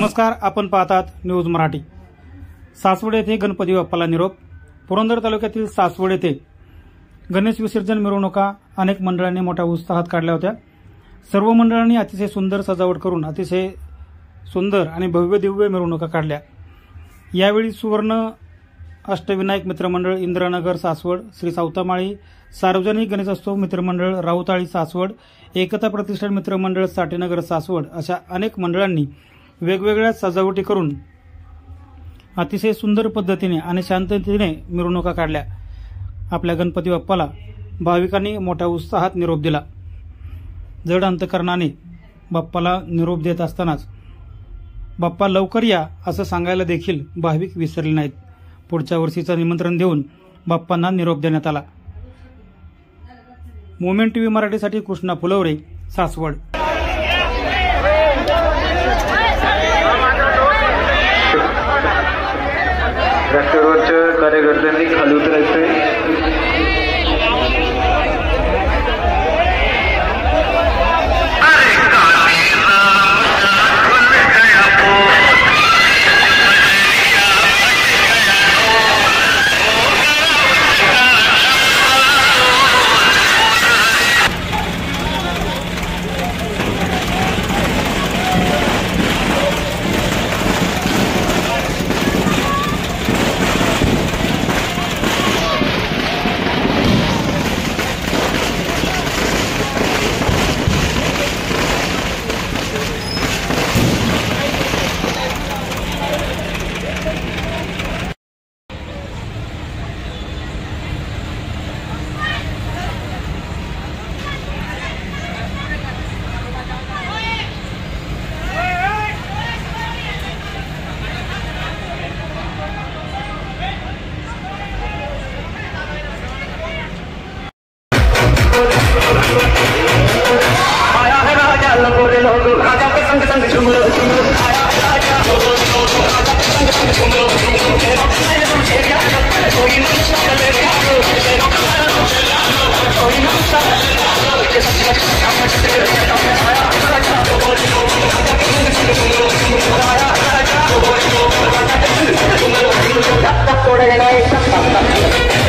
नमस्कार, आपण पाहतात न्यूज मराठी। सासवड येथे गणपती बाप्पाला निरोप। पुरंदर तालुक्यातील सासवड येथे गणेश विसर्जन मिरवणुका अनेक मंडळांनी मोठ्या उत्साहात काढल्या होत्या। सर्व मंडळांनी अतिशय सुंदर सजावट करून अतिशय सुंदर आणि भव्य दिव्य मिरवणुका काढल्या। यावेळी सुवर्ण अष्टविनायक मित्रमंडळ इंद्रनगर सासवड, श्री सावतामाळी सार्वजनिक गणेशोत्सव मित्रमंडळ राऊताळी सासवड, एकता प्रतिष्ठान मित्रमंडळ साठेनगर सासवड अशा अनेक मंडळांनी वेगवेगळ्या सजावटी करून अतिशय सुंदर पद्धतीने आणि शांततेने मिरवणुका काढल्या। आपल्या गणपती बाप्पाला भाविकांनी मोठ्या उत्साहात निरोप दिला। जड अंतकरणाने बाप्पाला निरोप देत असतानाच बाप्पा लवकर या असं सांगायला देखील भाविक विसरले नाहीत। पुढच्या वर्षीचं निमंत्रण देऊन बाप्पांना निरोप देण्यात आला। मोमेंट टीव्ही मराठीसाठी कृष्णा फुलवरे, सासवड। ट्रॅक्टरवरच्या कार्यकर्त्यांनी खाली उतरायचंय। That's